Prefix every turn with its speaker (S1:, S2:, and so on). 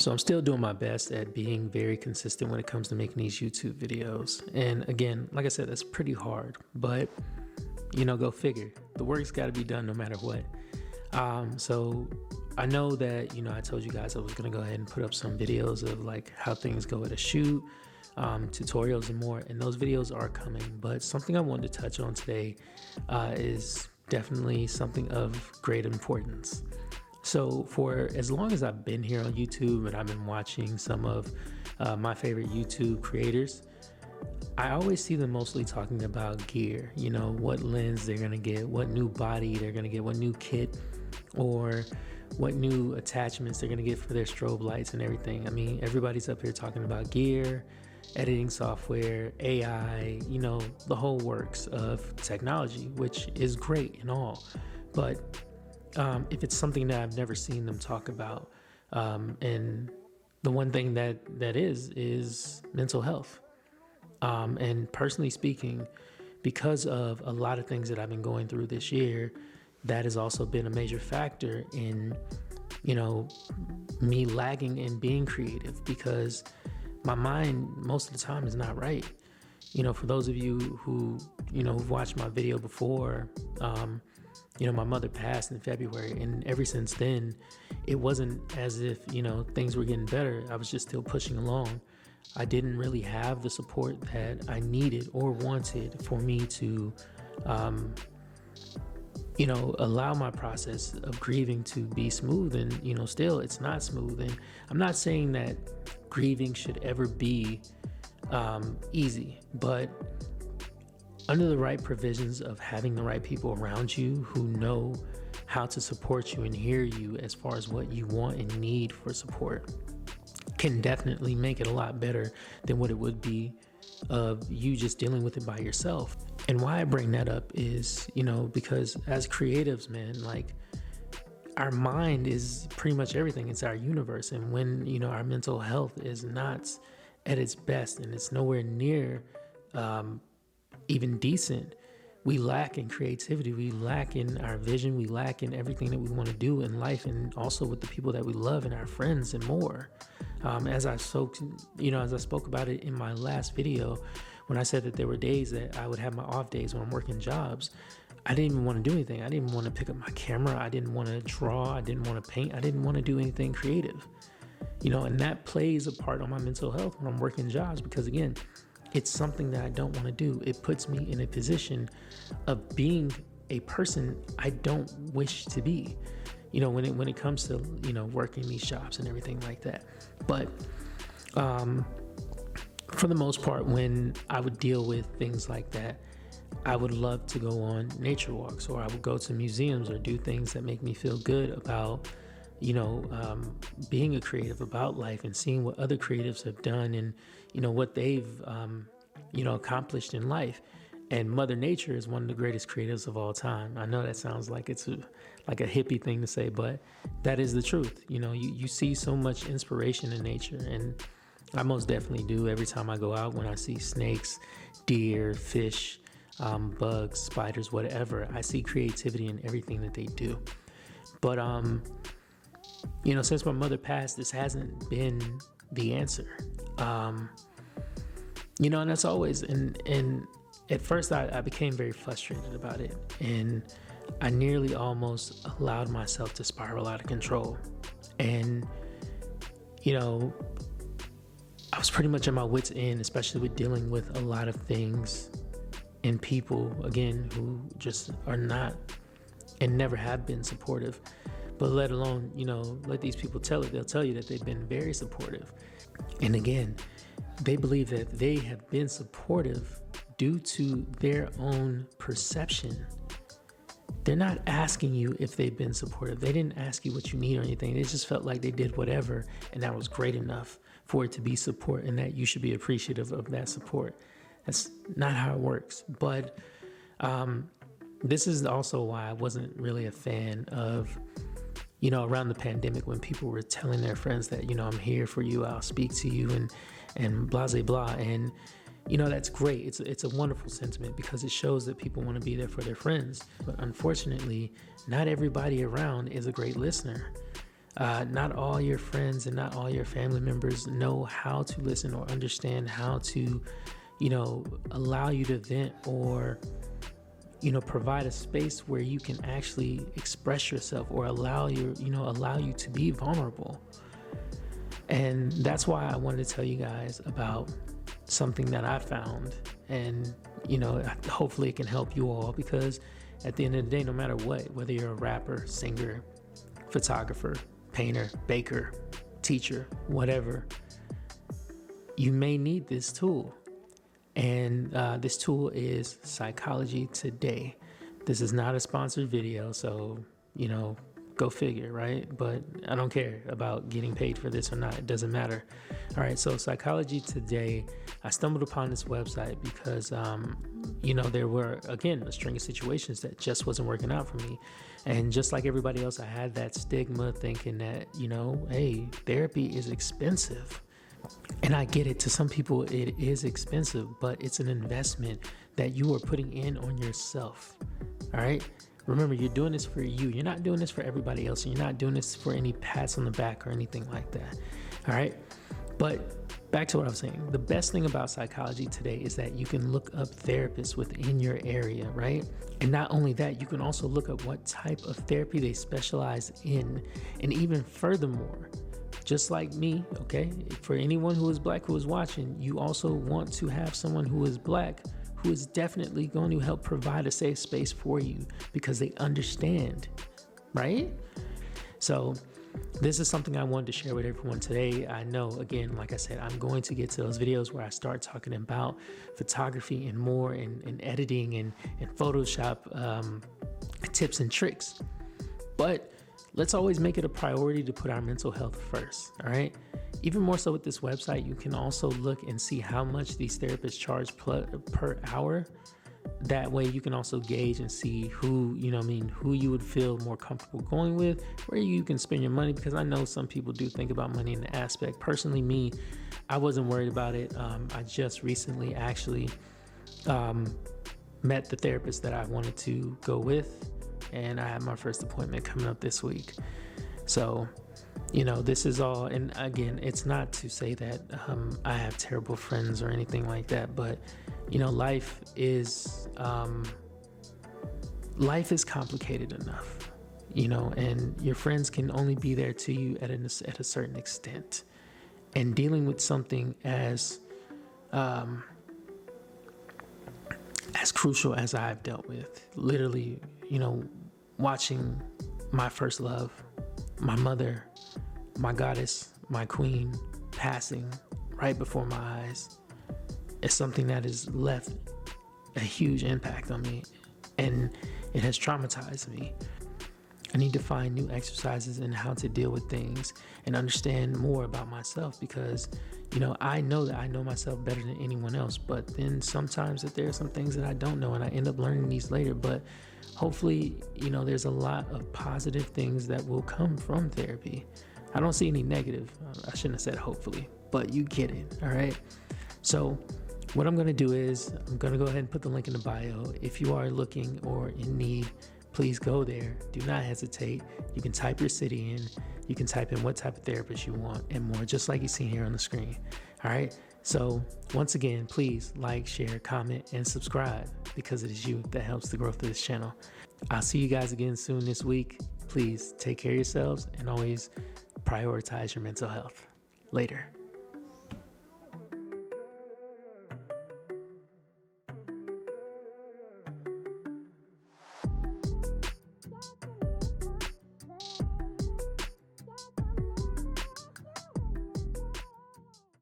S1: So I'm still doing my best at being very consistent when it comes to making these YouTube videos. And again, like I said, that's pretty hard, but go figure. The work's got to be done no matter what. So I know that, I told you guys I was going to go ahead and put up some videos of like how things go at a shoot, tutorials and more. And those videos are coming, but something I wanted to touch on today is definitely something of great importance. So for as long as I've been here on YouTube and I've been watching some of my favorite YouTube creators, I always see them mostly talking about gear, what lens they're going to get, what new body they're going to get, what new kit or what new attachments they're going to get for their strobe lights and everything. I mean, everybody's up here talking about gear, editing software, AI, the whole works of technology, which is great and all. But if it's something that I've never seen them talk about, and the one thing that is mental health. And personally speaking, because of a lot of things that I've been going through this year, that has also been a major factor in, me lagging in being creative, because my mind most of the time is not right. For those of you who, who've watched my video before, my mother passed in February, and ever since then, it wasn't as if, things were getting better. I was just still pushing along. I didn't really have the support that I needed or wanted for me to, allow my process of grieving to be smooth. And, still it's not smooth. And I'm not saying that grieving should ever be easy, but under the right provisions of having the right people around you who know how to support you and hear you as far as what you want and need for support can definitely make it a lot better than what it would be of you just dealing with it by yourself. And why I bring that up is, because as creatives, man, like our mind is pretty much everything. It's our universe. And when, our mental health is not at its best and it's nowhere near even decent, we lack in creativity, we lack in our vision, we lack in everything that we want to do in life, and also with the people that we love and our friends and more. As I spoke about it in my last video, when I said that there were days that I would have my off days when I'm working jobs, I didn't even want to do anything. I didn't want to pick up my camera. I didn't want to draw. I didn't want to paint. I didn't want to do anything creative. And that plays a part on my mental health when I'm working jobs, because again, it's something that I don't want to do. It puts me in a position of being a person I don't wish to be, when it comes to, working these shops and everything like that. But for the most part, when I would deal with things like that, I would love to go on nature walks, or I would go to museums or do things that make me feel good about, being a creative, about life, and seeing what other creatives have done and, what they've, accomplished in life. And Mother Nature is one of the greatest creatives of all time. I know that sounds like it's like a hippie thing to say, but that is the truth. You see so much inspiration in nature, and I most definitely do every time I go out. When I see snakes, deer, fish, bugs, spiders, whatever, I see creativity in everything that they do. But, since my mother passed, this hasn't been the answer. And that's always, and at first I became very frustrated about it, and I nearly almost allowed myself to spiral out of control. And, I was pretty much at my wit's end, especially with dealing with a lot of things and people, again, who just are not and never have been supportive. But let alone, let these people tell it. They'll tell you that they've been very supportive. And again, they believe that they have been supportive due to their own perception. They're not asking you if they've been supportive. They didn't ask you what you need or anything. It just felt like they did whatever, and that was great enough for it to be support, and that you should be appreciative of that support. That's not how it works. But this is also why I wasn't really a fan of, around the pandemic, when people were telling their friends that, I'm here for you, I'll speak to you, and blah, blah, blah. And, that's great. It's a wonderful sentiment, because it shows that people want to be there for their friends. But unfortunately, not everybody around is a great listener. Not all your friends and not all your family members know how to listen or understand how to, allow you to vent or, provide a space where you can actually express yourself or allow you to be vulnerable. And that's why I wanted to tell you guys about something that I found, and hopefully it can help you all, because at the end of the day, no matter what, whether you're a rapper, singer, photographer, painter, baker, teacher, whatever, you may need this tool. And this tool is Psychologytoday. This is not a sponsored video, so go figure, right? But I don't care about getting paid for this or not. It doesn't matter. All right, so Psychologytoday, I stumbled upon this website because, there were, again, a string of situations that just wasn't working out for me. And just like everybody else, I had that stigma thinking that, hey, therapy is expensive. And I get it. To some people, it is expensive, but it's an investment that you are putting in on yourself. All right. Remember, you're doing this for you. You're not doing this for everybody else. And you're not doing this for any pats on the back or anything like that. All right. But back to what I was saying. The best thing about Psychologytoday is that you can look up therapists within your area, right? And not only that, you can also look up what type of therapy they specialize in. And even furthermore, just like me, okay, for anyone who is Black who is watching, you also want to have someone who is Black who is definitely going to help provide a safe space for you because they understand, right? So this is something I wanted to share with everyone today. I know, again, like I said, I'm going to get to those videos where I start talking about photography and more and editing and Photoshop tips and tricks. But let's always make it a priority to put our mental health first, all right? Even more so with this website, you can also look and see how much these therapists charge per hour. That way you can also gauge and see who you would feel more comfortable going with, where you can spend your money, because I know some people do think about money in the aspect. Personally, me, I wasn't worried about it. I just recently actually met the therapist that I wanted to go with, and I have my first appointment coming up this week. So, this is all, and again, it's not to say that I have terrible friends or anything like that, but life is complicated enough, and your friends can only be there to you at a certain extent. And dealing with something as crucial as I've dealt with, literally, watching my first love, my mother, my goddess, my queen, passing right before my eyes, is something that has left a huge impact on me, and it has traumatized me. I need to find new exercises in how to deal with things and understand more about myself, because I know that I know myself better than anyone else, but then sometimes that there are some things that I don't know, and I end up learning these later. But hopefully, there's a lot of positive things that will come from therapy. I don't see any negative. I shouldn't have said hopefully, but you get it, all right? So what I'm going to do is I'm going to go ahead and put the link in the bio. If you are looking or in need, please go there. Do not hesitate. You can type your city in. You can type in what type of therapist you want and more, just like you see here on the screen. All right. So once again, please like, share, comment, and subscribe, because it is you that helps the growth of this channel. I'll see you guys again soon this week. Please take care of yourselves and always prioritize your mental health. Later.